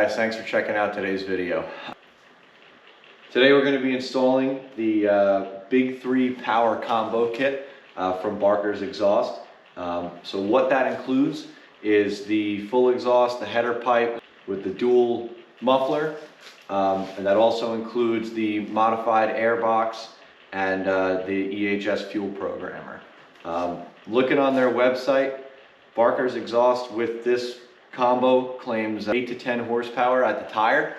guys, thanks for checking out today's video. Today we're going to be installing the Big 3 Power Combo Kit from Barker's Exhaust. So what that includes is the full exhaust, the header pipe with the dual muffler, and that also includes the modified airbox and the EHS fuel programmer. Looking on their website, Barker's Exhaust with this combo claims 8 to 10 horsepower at the tire.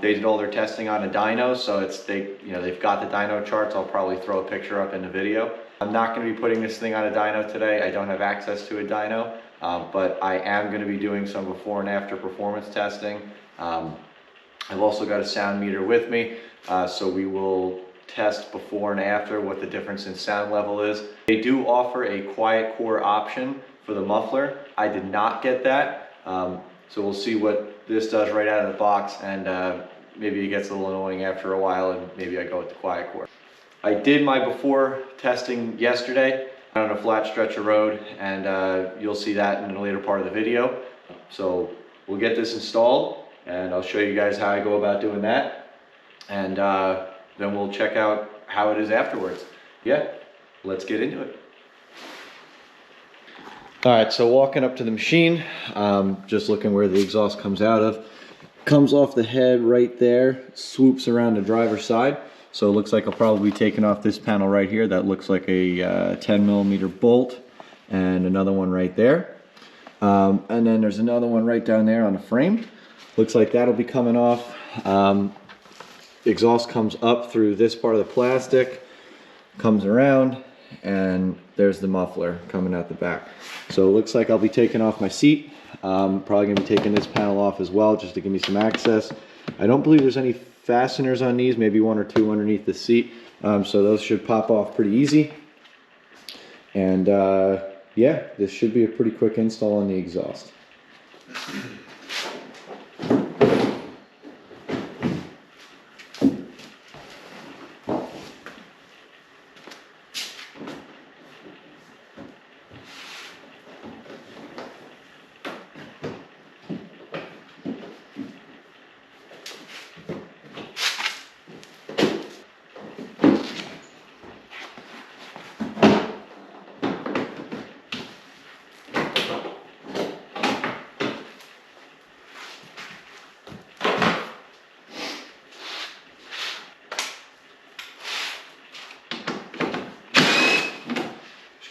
They did all their testing on a dyno, so they've got the dyno charts. I'll probably throw a picture up in the video. I'm not going to be putting this thing on a dyno today. I don't have access to a dyno, but I am going to be doing some before and after performance testing. I've also got a sound meter with me, so we will test before and after what the difference in sound level is. They do offer a quiet core option for the muffler. I did not get that, so we'll see what this does right out of the box, and maybe it gets a little annoying after a while, and maybe I go with the quiet core. I did my before testing yesterday on a flat stretch of road, and you'll see that in the later part of the video. So we'll get this installed, and I'll show you guys how I go about doing that, and then we'll check out how it is afterwards. Yeah, let's get into it. All right, so walking up to the machine, just looking where the exhaust comes out of. Comes off the head right there, swoops around the driver's side. So it looks like I'll probably be taking off this panel right here. That looks like a 10mm bolt, and another one right there. And then there's another one right down there on the frame. Looks like that'll be coming off. The exhaust comes up through this part of the plastic, comes around, and there's the muffler coming out the back. So it looks like I'll be taking off my seat. Probably gonna be taking this panel off as well, just to give me some access. I don't believe there's any fasteners on these, maybe one or two underneath the seat. So those should pop off pretty easy. And yeah, this should be a pretty quick install on the exhaust.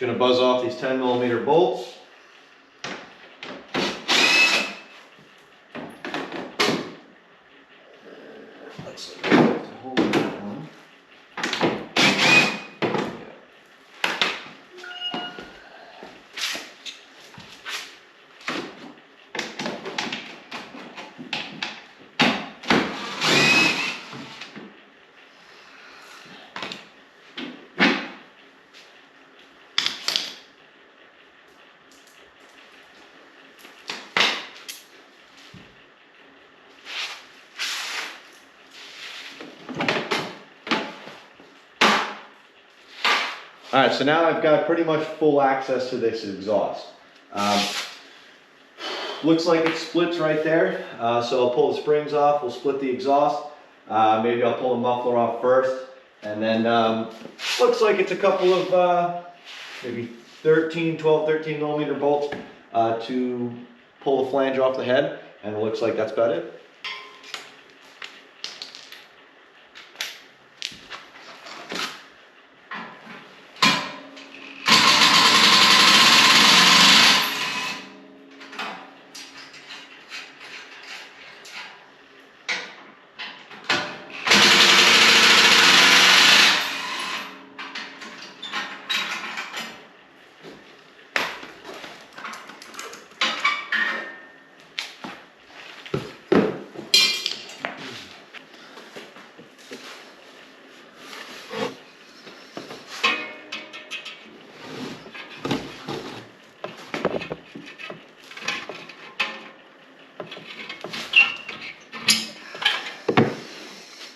Going to buzz off these 10mm bolts. Let's hold that one. All right, so now I've got pretty much full access to this exhaust. Looks like it splits right there. So I'll pull the springs off, we'll split the exhaust. Maybe I'll pull the muffler off first. And then looks like it's a couple of maybe 12, 13mm bolts to pull the flange off the head. And it looks like that's about it.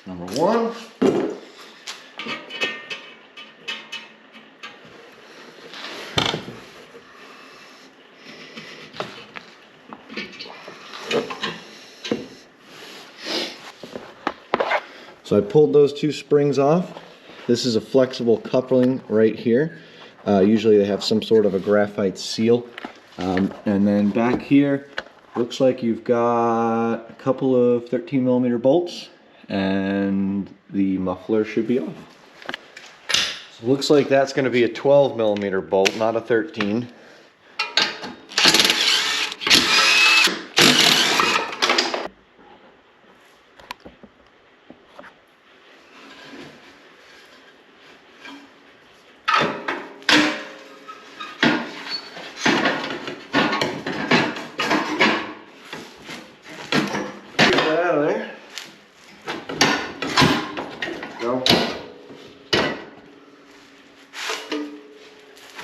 Number one. So I pulled those two springs off. This is a flexible coupling right here. Usually they have some sort of a graphite seal. And then back here, looks like you've got a couple of 13mm bolts, and the muffler should be off. So looks like that's going to be a 12mm bolt, not a 13.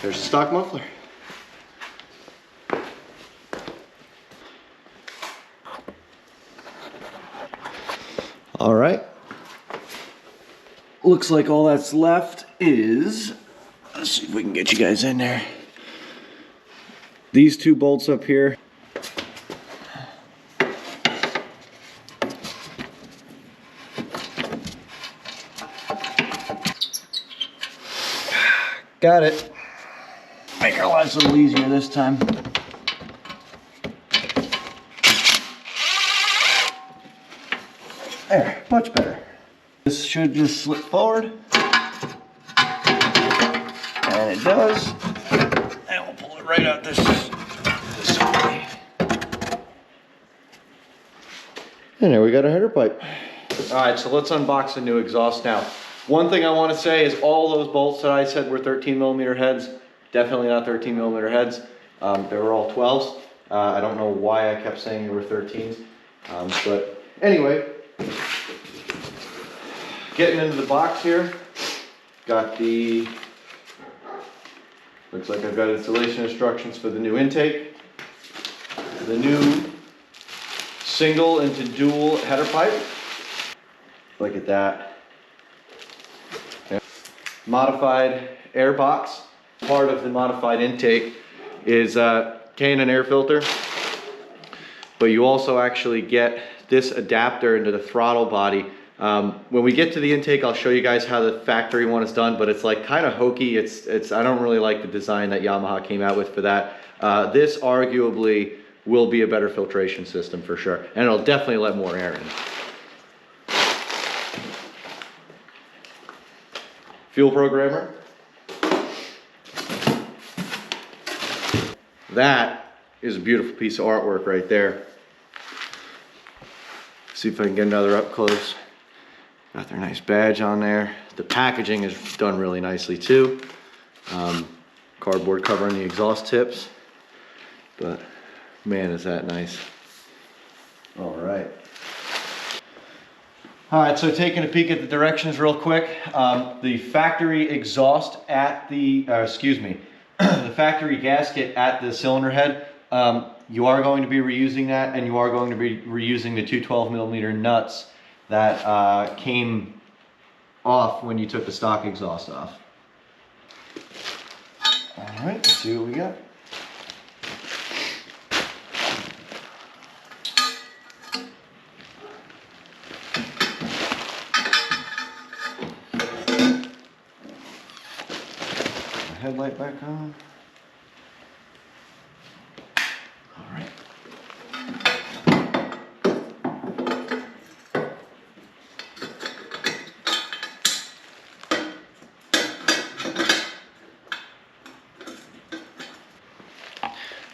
There's a stock muffler. All right. Looks like all that's left is, let's see if we can get you guys in there. These two bolts up here. Got it. Make our lives a little easier this time. There, much better. This should just slip forward. And it does. And we'll pull it right out this way. And there we got a header pipe. All right, so let's unbox the new exhaust now. One thing I want to say is all those bolts that I said were 13mm heads, definitely not 13mm heads. They were all 12s. I don't know why I kept saying they were 13s. But anyway, getting into the box here, got the, looks like I've got installation instructions for the new intake, the new single into dual header pipe. Look at that. Modified airbox. Part of the modified intake is K&N air filter, but you also actually get this adapter into the throttle body. When we get to the intake, I'll show you guys how the factory one is done, but it's like kind of hokey. I don't really like the design that Yamaha came out with for that. This arguably will be a better filtration system for sure, and it'll definitely let more air in. Fuel programmer. That is a beautiful piece of artwork right there. See if I can get another up close. Got their nice badge on there. The packaging is done really nicely too. Cardboard covering the exhaust tips. But man, is that nice. All right. All right, so taking a peek at the directions real quick. The factory exhaust at the, the factory gasket at the cylinder head, you are going to be reusing that, and you are going to be reusing the two 12mm nuts that came off when you took the stock exhaust off. All right, let's see what we got. Headlight back on. All right. I'm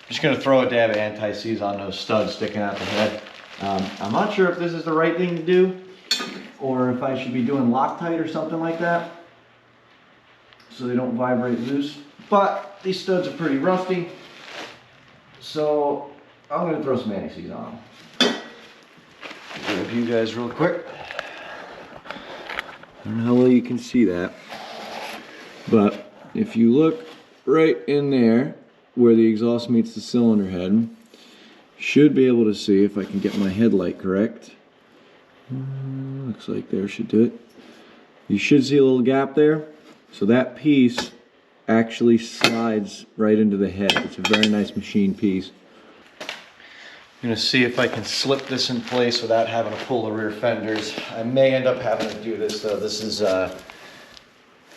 just going to throw a dab of anti-seize on those studs sticking out the head. I'm not sure if this is the right thing to do, or if I should be doing Loctite or something like that, so they don't vibrate loose. But these studs are pretty rusty, so I'm gonna throw some anti-seize on them. Grab you guys real quick. I don't know how well you can see that, but if you look right in there where the exhaust meets the cylinder head, you should be able to see, if I can get my headlight correct. Looks like there should do it. You should see a little gap there. So that piece actually slides right into the head. It's a very nice machine piece. I'm gonna see if I can slip this in place without having to pull the rear fenders. I may end up having to do this though. This is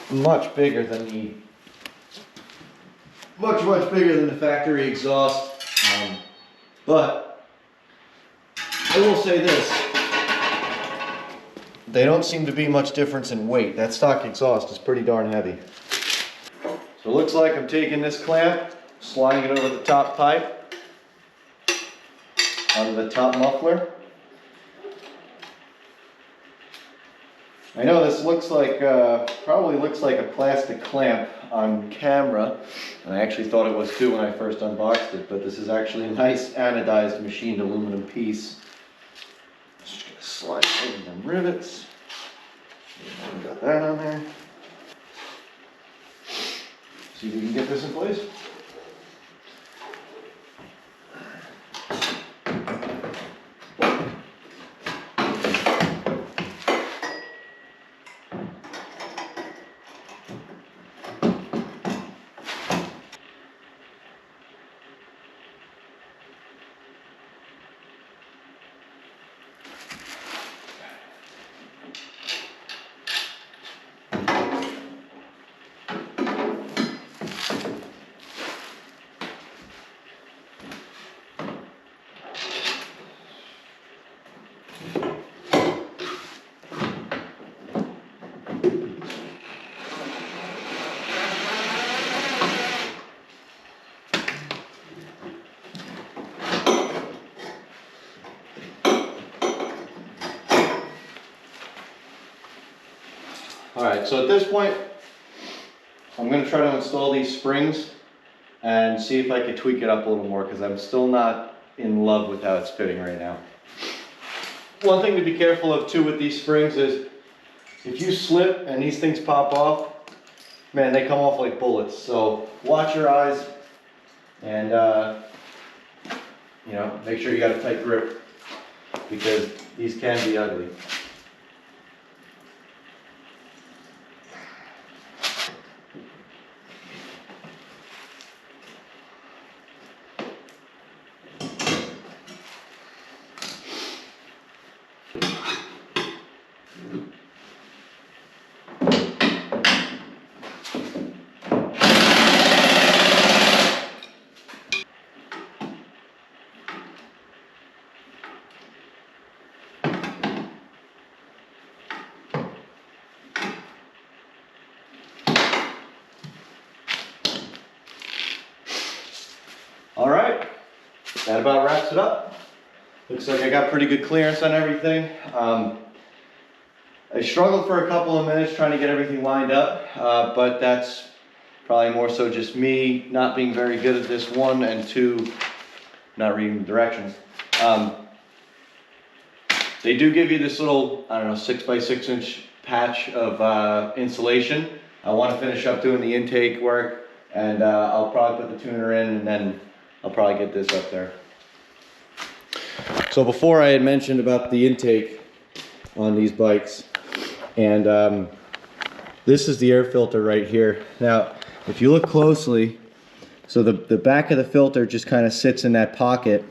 much bigger than the factory exhaust. But I will say this, they don't seem to be much difference in weight. That stock exhaust is pretty darn heavy. So it looks like I'm taking this clamp, sliding it over the top pipe, onto the top muffler. I know this looks like, probably looks like a plastic clamp on camera, and I actually thought it was too when I first unboxed it, but this is actually a nice anodized machined aluminum piece. Just gonna slide over them rivets. Got that on there. See if we can get this in place. Alright, so at this point, I'm going to try to install these springs and see if I can tweak it up a little more, because I'm still not in love with how it's fitting right now. One thing to be careful of too with these springs is if you slip and these things pop off, man, they come off like bullets. So watch your eyes and you know, make sure you got a tight grip, because these can be ugly. All right, that about wraps it up. Looks like I got pretty good clearance on everything. I struggled for a couple of minutes trying to get everything lined up, but that's probably more so just me not being very good at this, one, and two, not reading the directions. They do give you this little, I don't know, 6x6 inch patch of insulation. I want to finish up doing the intake work, and I'll probably put the tuner in, and then I'll probably get this up there. So before I had mentioned about the intake on these bikes, and this is the air filter right here. Now, if you look closely, so the back of the filter just kind of sits in that pocket,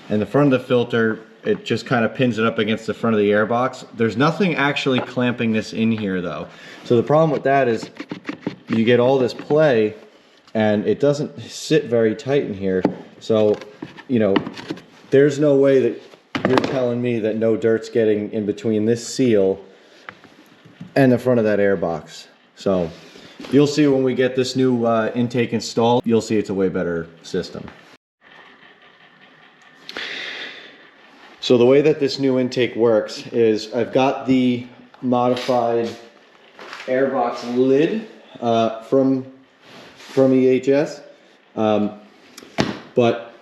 and the front of the filter, it just kind of pins it up against the front of the airbox. There's nothing actually clamping this in here though. So the problem with that is you get all this play, and it doesn't sit very tight in here. So, you know, there's no way that you're telling me that no dirt's getting in between this seal and the front of that airbox. So you'll see when we get this new intake installed, you'll see it's a way better system. So the way that this new intake works is I've got the modified airbox lid from EHS, but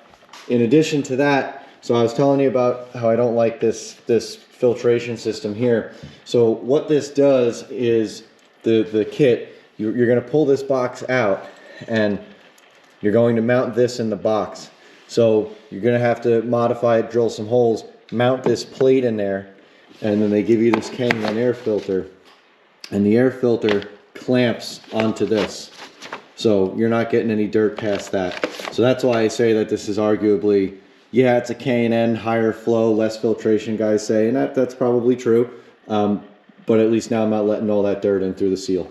in addition to that, so I was telling you about how I don't like this filtration system here. So what this does is the kit, you're going to pull this box out, and you're going to mount this in the box. So you're going to have to modify it, drill some holes, mount this plate in there, and then they give you this Canyon air filter, and the air filter clamps onto this. So you're not getting any dirt past that. So that's why I say that this is arguably Yeah, it's a K&N, higher flow, less filtration, guys say, and that's probably true. But at least now I'm not letting all that dirt in through the seal.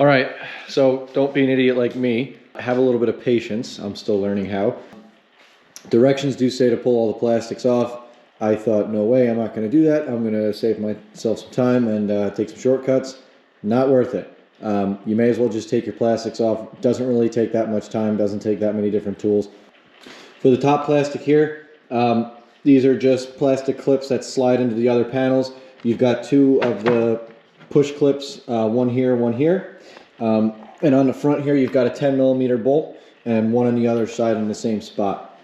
All right, so don't be an idiot like me. Have a little bit of patience. I'm still learning how. Directions do say to pull all the plastics off. I thought, no way, I'm not going to do that. I'm going to save myself some time and take some shortcuts. Not worth it. You may as well just take your plastics off. Doesn't really take that much time. Doesn't take that many different tools. For the top plastic here, these are just plastic clips that slide into the other panels. You've got two of the push clips, one here, one here. And on the front here, you've got a 10mm bolt and one on the other side in the same spot.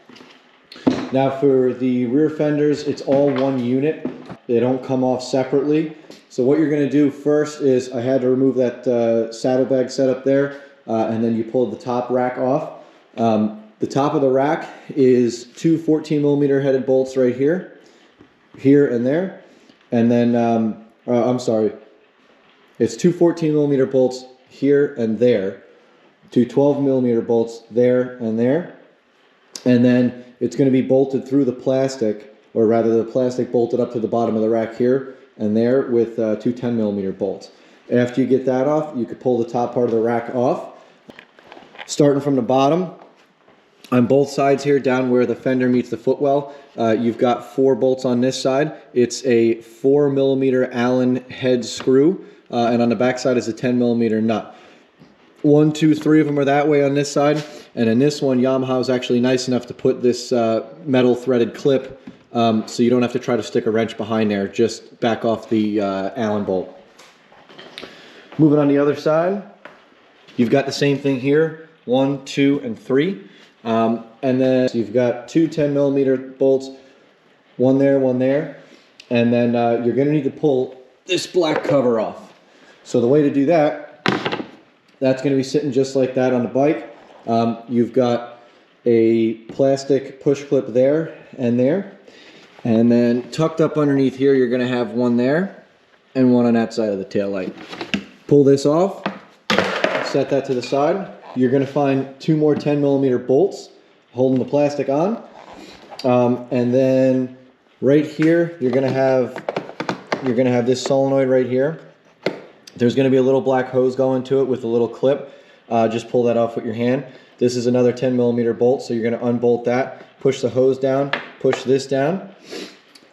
Now for the rear fenders, it's all one unit. They don't come off separately. So what you're going to do first is, I had to remove that saddlebag setup there, and then you pull the top rack off. The top of the rack is two 14mm headed bolts right here, and there. And then, I'm sorry, it's two 14mm bolts here and there, two 12mm bolts there and there. And then it's going to be bolted through the plastic, or rather the plastic bolted up to the bottom of the rack here and there with two 10mm bolts. After you get that off, you could pull the top part of the rack off. Starting from the bottom, on both sides here, down where the fender meets the footwell, you've got 4 bolts on this side. It's a 4mm Allen head screw, and on the back side is a 10mm nut. 1, 2, 3 of them are that way on this side, and in this one, Yamaha's actually nice enough to put this metal threaded clip, so you don't have to try to stick a wrench behind there. Just back off the Allen bolt. Moving on the other side, you've got the same thing here, 1, 2, and 3. And then you've got two 10mm bolts, one there, and then you're going to need to pull this black cover off. So the way to do that, that's going to be sitting just like that on the bike. You've got a plastic push clip there, and then tucked up underneath here, you're going to have one there and one on that side of the tail light. Pull this off, set that to the side. You're going to find 2 more 10mm bolts holding the plastic on, and then right here you're going to have this solenoid right here. There's going to be a little black hose going to it with a little clip. Just pull that off with your hand. This is another 10mm bolt, so you're going to unbolt that, push the hose down, push this down,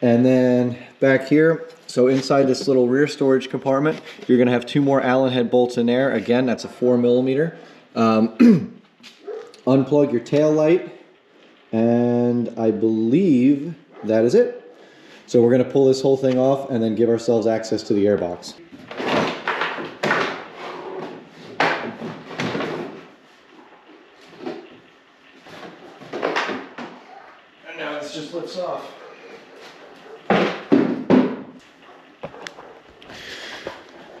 and then back here, so inside this little rear storage compartment, you're going to have 2 more Allen head bolts in there. Again, that's a 4mm. Unplug your tail light, and I believe that is it. So we're going to pull this whole thing off and then give ourselves access to the airbox. And now this just lifts off.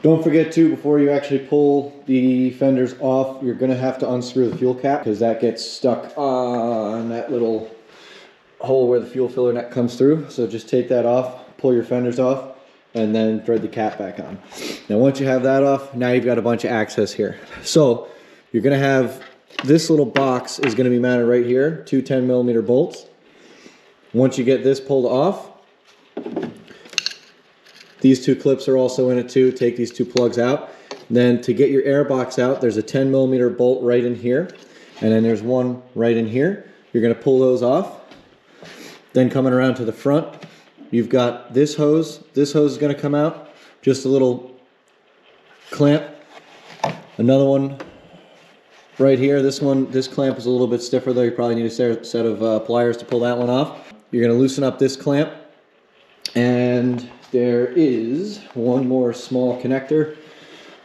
Don't forget to, before you actually pull the fenders off, you're going to have to unscrew the fuel cap because that gets stuck on that little hole where the fuel filler net comes through. So just take that off, pull your fenders off, and then thread the cap back on. Now once you have that off, now you've got a bunch of access here. So you're going to have this little box is going to be mounted right here, 2 10mm bolts. Once you get this pulled off, these 2 clips are also in it too. Take these 2 plugs out. Then to get your airbox out, there's a 10mm bolt right in here, and then there's one right in here. You're going to pull those off. Then coming around to the front, you've got this hose. This hose is going to come out. Just a little clamp. Another one right here. This clamp is a little bit stiffer though. You probably need a set of pliers to pull that one off. You're going to loosen up this clamp, and there is one more small connector,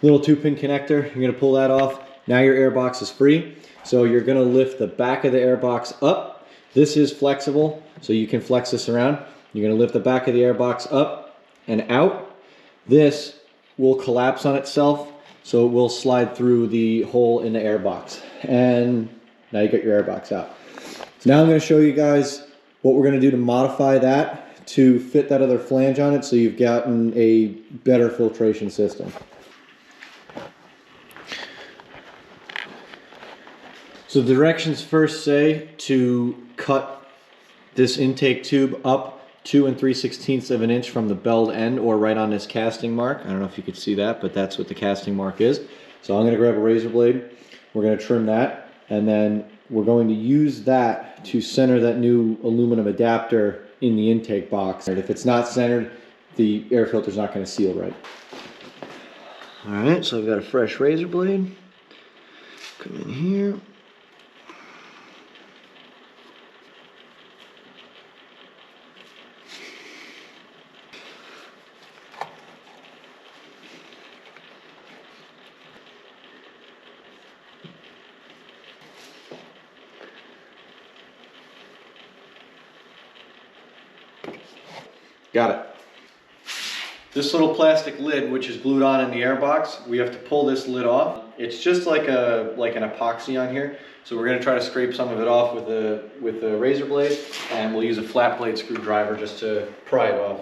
little 2-pin connector. You're going to pull that off. Now your airbox is free. So you're going to lift the back of the airbox up. This is flexible, so you can flex this around. You're going to lift the back of the airbox up and out. This will collapse on itself, so it will slide through the hole in the airbox. And now you got your airbox out. So now I'm going to show you guys what we're going to do to modify that to fit that other flange on it, so you've gotten a better filtration system. So the directions first say to cut this intake tube up 2 3/16 of an inch from the belled end, or right on this casting mark. I don't know if you could see that, but that's what the casting mark is. So I'm going to grab a razor blade. We're going to trim that, and then we're going to use that to center that new aluminum adapter in the intake box. And if it's not centered, the air filter is not going to seal right. All right, so I've got a fresh razor blade. Come in here. Got it. This little plastic lid, which is glued on in the airbox, we have to pull this lid off. It's just like an epoxy on here. So we're going to try to scrape some of it off with a razor blade, and we'll use a flat blade screwdriver just to pry it off.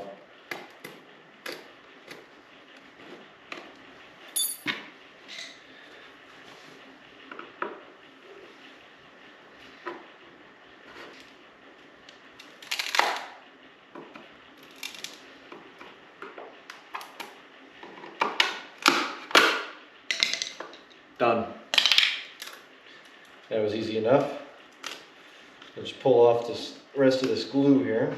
Done. That was easy enough. I'll just pull off this rest of this glue here.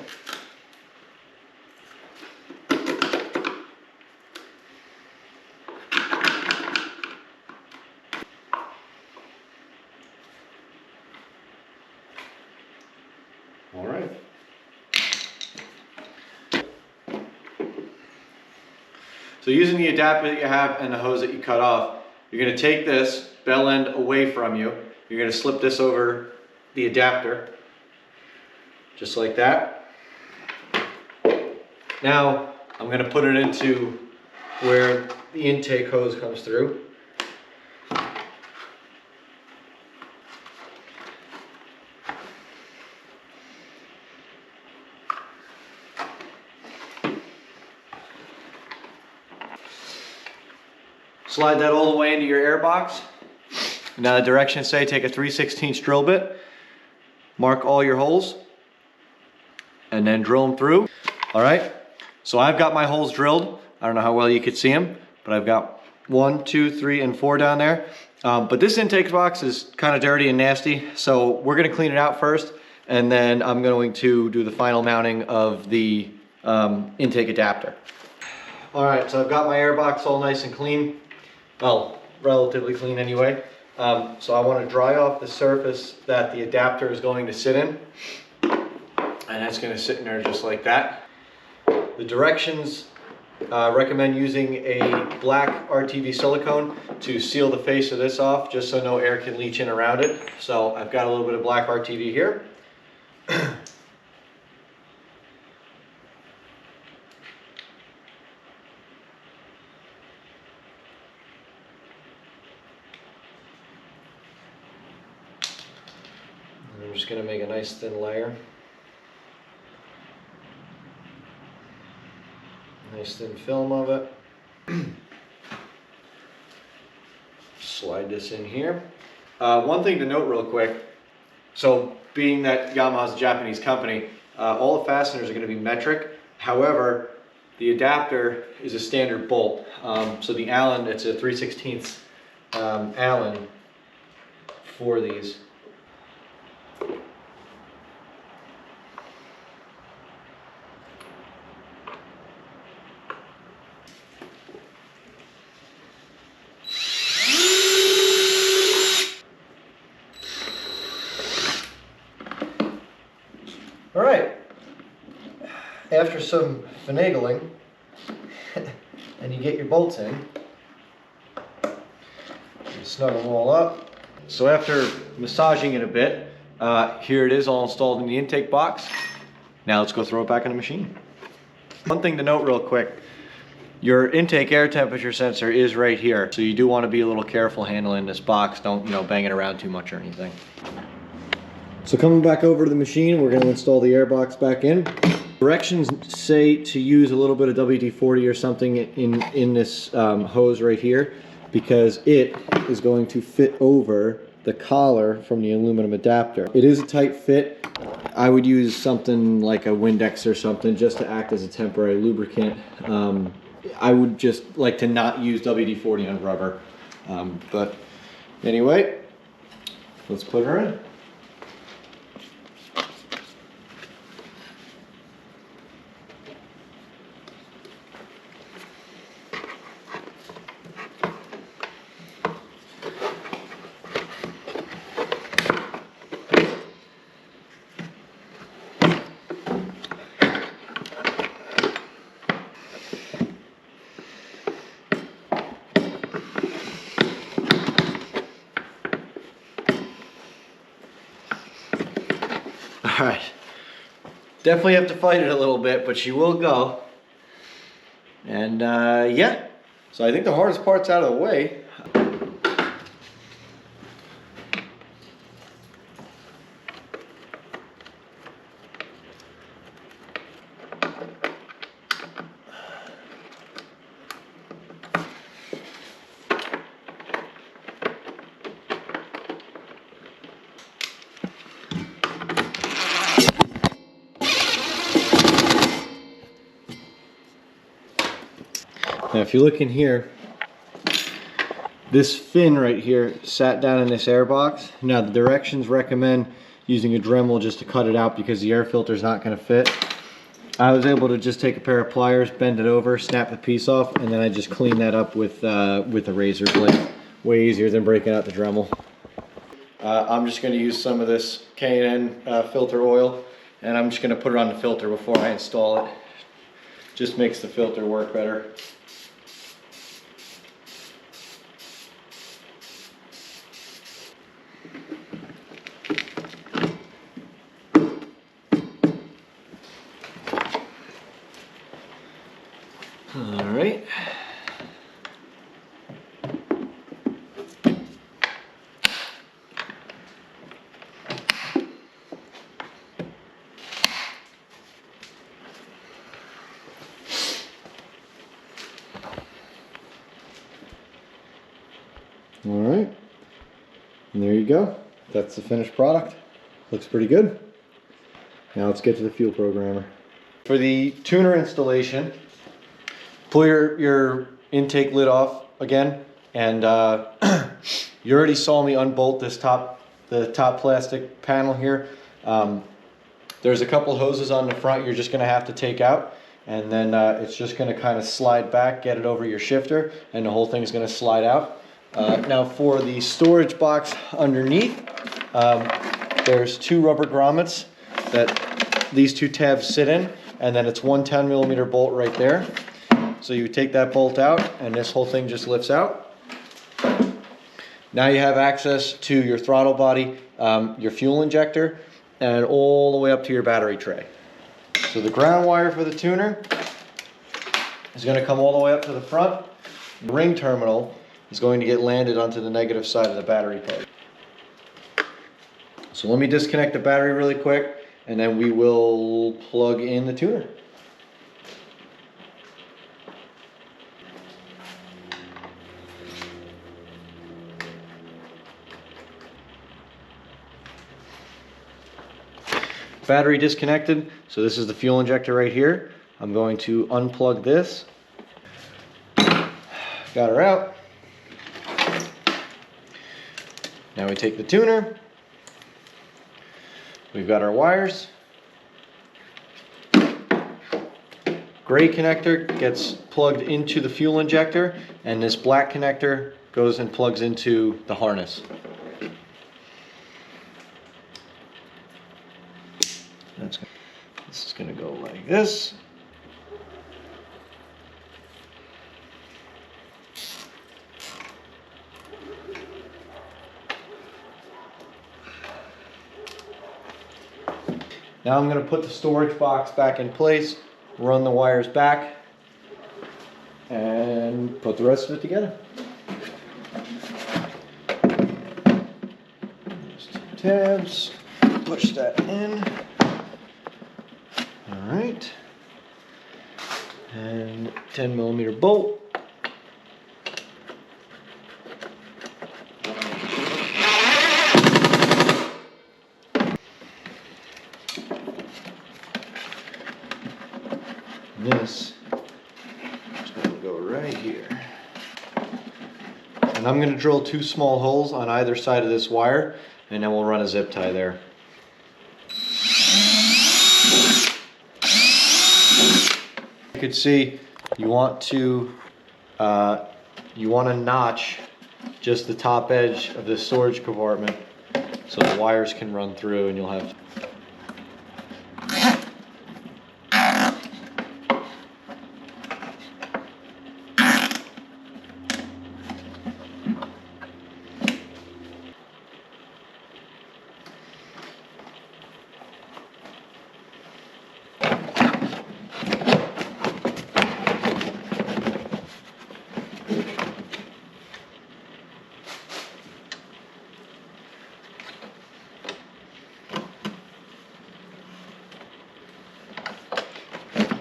All right. So using the adapter that you have and the hose that you cut off, you're going to take this bell end away from you. You're going to slip this over the adapter, just like that. Now I'm going to put it into where the intake hose comes through. Slide that all the way into your airbox. Now the directions say take a 3/16 drill bit, mark all your holes, and then drill them through. All right, so I've got my holes drilled. I don't know how well you could see them, but I've got 1, 2, 3, and 4 down there. But this intake box is kind of dirty and nasty, so we're gonna clean it out first, and then I'm going to do the final mounting of the intake adapter. All right, so I've got my airbox all nice and clean. Well, relatively clean anyway. So I want to dry off the surface that the adapter is going to sit in. And that's going to sit in there just like that. The directions recommend using a black RTV silicone to seal the face of this off, just so no air can leach in around it. So I've got a little bit of black RTV here. And I'm just going to make a nice thin layer. Nice thin film of it. Slide this in here. One thing to note real quick. So being that Yamaha's a Japanese company, all the fasteners are going to be metric. However, the adapter is a standard bolt. So the Allen, it's a 3/16 Allen for these. All right, after some finagling, and you get your bolts in, you snug them all up. So after massaging it a bit, here it is all installed in the intake box. Now let's go throw it back in the machine. One thing to note real quick, your intake air temperature sensor is right here. So you do want to be a little careful handling this box. Don't, bang it around too much or anything. So coming back over to the machine, we're going to install the airbox back in. Directions say to use a little bit of WD-40 or something in this hose right here, because it is going to fit over the collar from the aluminum adapter. It is a tight fit. I would use something like a Windex or something just to act as a temporary lubricant. I would just like to not use WD-40 on rubber. But anyway, let's put her in. All right, definitely have to fight it a little bit, but she will go. And yeah, so I think the hardest part's out of the way. Now if you look in here, this fin right here sat down in this air box. Now the directions recommend using a Dremel just to cut it out because the air filter is not going to fit. I was able to just take a pair of pliers, bend it over, snap the piece off, and then I just clean that up with a razor blade. Way easier than breaking out the Dremel. I'm just going to use some of this K&N filter oil, and I'm just going to put it on the filter before I install it. Just makes the filter work better. All right. All right. And there you go. That's the finished product. Looks pretty good. Now let's get to the fuel programmer. For the tuner installation, pull your intake lid off again, and you already saw me unbolt this the top plastic panel here. There's a couple hoses on the front you're just going to have to take out, and then it's just going to kind of slide back, get it over your shifter, and the whole thing is going to slide out. Now for the storage box underneath, there's 2 rubber grommets that these 2 tabs sit in, and then it's 1 10mm bolt right there. So you take that bolt out and this whole thing just lifts out. Now you have access to your throttle body, your fuel injector, and all the way up to your battery tray. So the ground wire for the tuner is going to come all the way up to the front. The ring terminal is going to get landed onto the negative side of the battery plate. So let me disconnect the battery really quick, and then we will plug in the tuner. Battery disconnected, so this is the fuel injector right here. I'm going to unplug this. Got her out. Now we take the tuner. We've got our wires. Gray connector gets plugged into the fuel injector, and this black connector goes and plugs into the harness. This is going to go like this. Now I'm going to put the storage box back in place, run the wires back, and put the rest of it together. There's 2 tabs. Push that in. All right. And 10mm bolt. This is going to go right here. And I'm going to drill 2 small holes on either side of this wire, and then we'll run a zip tie there. You could see you want to notch just the top edge of the storage compartment so the wires can run through, and you'll have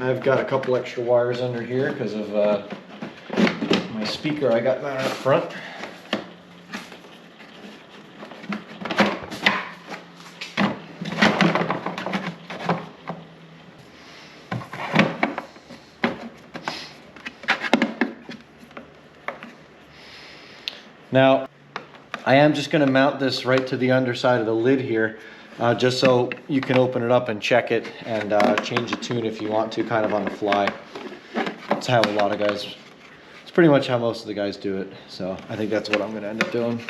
I've got a couple extra wires under here because of my speaker I got mounted up front. Now, I am just going to mount this right to the underside of the lid here, just so you can open it up and check it and change the tune if you want to, kind of on the fly. That's how a lot of guys, it's pretty much how most of the guys do it. So I think that's what I'm going to end up doing.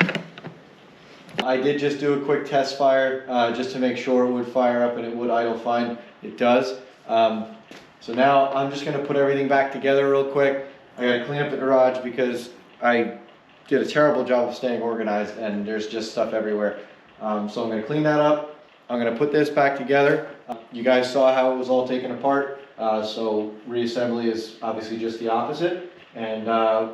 I did just do a quick test fire just to make sure it would fire up and it would idle fine. It does. So now I'm just going to put everything back together real quick. I got to clean up the garage because I did a terrible job of staying organized and there's just stuff everywhere. So I'm going to clean that up. I'm going to put this back together. You guys saw how it was all taken apart. So reassembly is obviously just the opposite. And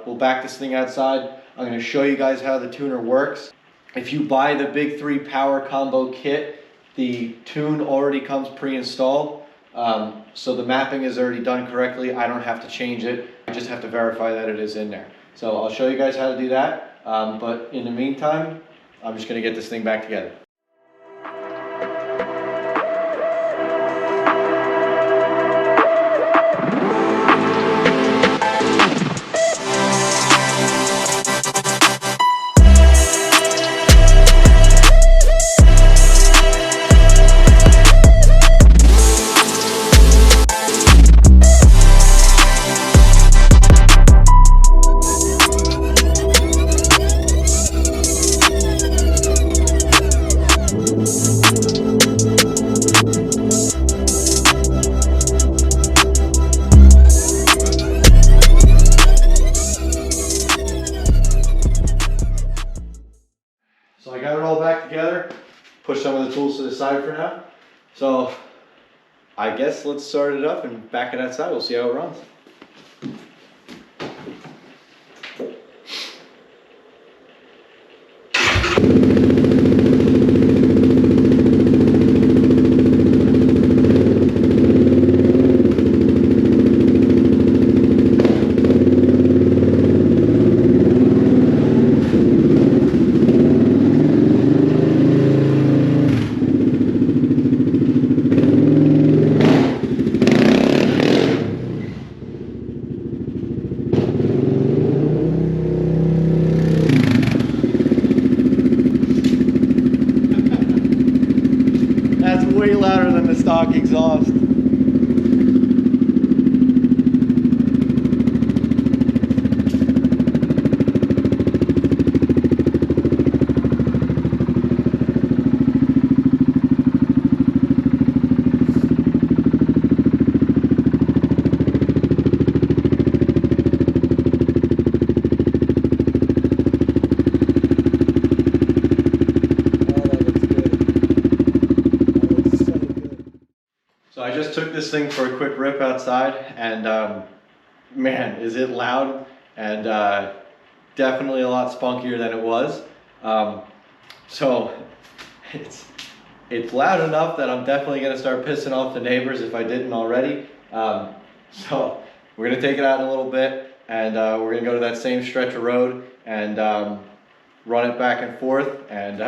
we'll back this thing outside. I'm going to show you guys how the tuner works. If you buy the Big 3 Power Combo Kit, the tune already comes pre-installed. So the mapping is already done correctly. I don't have to change it. I just have to verify that it is in there. So I'll show you guys how to do that. But in the meantime, I'm just going to get this thing back together. push some of the tools to the side for now. So I guess let's start it up and back it outside. We'll see how it runs. That's way louder than the stock exhaust. So I just took this thing for a quick rip outside, and man, is it loud, and definitely a lot spunkier than it was. So it's loud enough that I'm definitely going to start pissing off the neighbors if I didn't already. So we're going to take it out in a little bit, and we're going to go to that same stretch of road and run it back and forth, and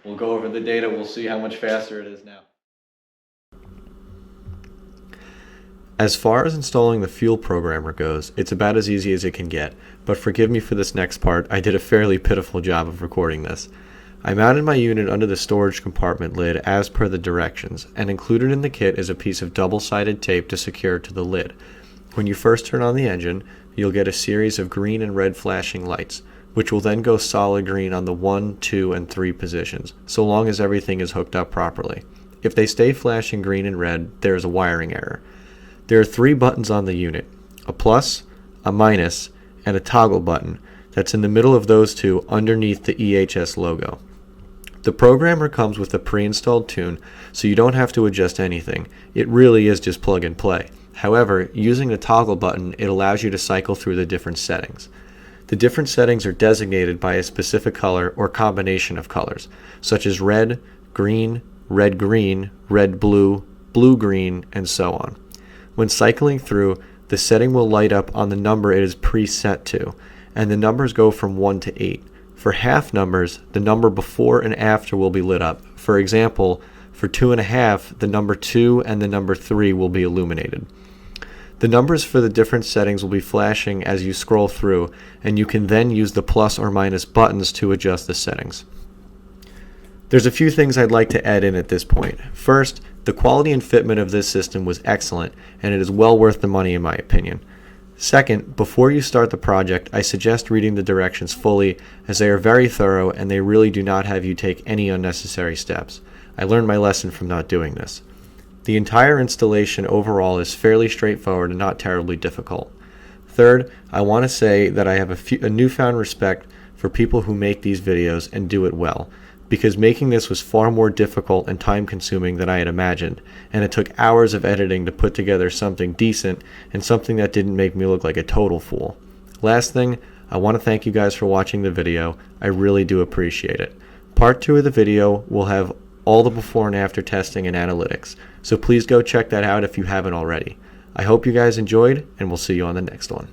we'll go over the data. We'll see how much faster it is now. As far as installing the fuel programmer goes, it's about as easy as it can get, but forgive me for this next part, I did a fairly pitiful job of recording this. I mounted my unit under the storage compartment lid as per the directions, and included in the kit is a piece of double-sided tape to secure to the lid. When you first turn on the engine, you'll get a series of green and red flashing lights, which will then go solid green on the 1, 2, and 3 positions, so long as everything is hooked up properly. If they stay flashing green and red, there is a wiring error. There are 3 buttons on the unit, a plus, a minus, and a toggle button that's in the middle of those 2 underneath the EHS logo. The programmer comes with a pre-installed tune, so you don't have to adjust anything. It really is just plug and play. However, using the toggle button, it allows you to cycle through the different settings. The different settings are designated by a specific color or combination of colors, such as red, green, red-green, red-blue, blue-green, and so on. When cycling through, the setting will light up on the number it is preset to, and the numbers go from 1 to 8. For half numbers, the number before and after will be lit up. For example, for 2.5, the number 2 and the number 3 will be illuminated. The numbers for the different settings will be flashing as you scroll through, and you can then use the plus or minus buttons to adjust the settings. There's a few things I'd like to add in at this point. First, the quality and fitment of this system was excellent, and it is well worth the money in my opinion. Second, before you start the project, I suggest reading the directions fully, as they are very thorough and they really do not have you take any unnecessary steps. I learned my lesson from not doing this. The entire installation overall is fairly straightforward and not terribly difficult. Third, I want to say that I have a newfound respect for people who make these videos and do it well, because making this was far more difficult and time-consuming than I had imagined, and it took hours of editing to put together something decent and something that didn't make me look like a total fool. Last thing, I want to thank you guys for watching the video. I really do appreciate it. Part 2 of the video will have all the before and after testing and analytics, so please go check that out if you haven't already. I hope you guys enjoyed, and we'll see you on the next one.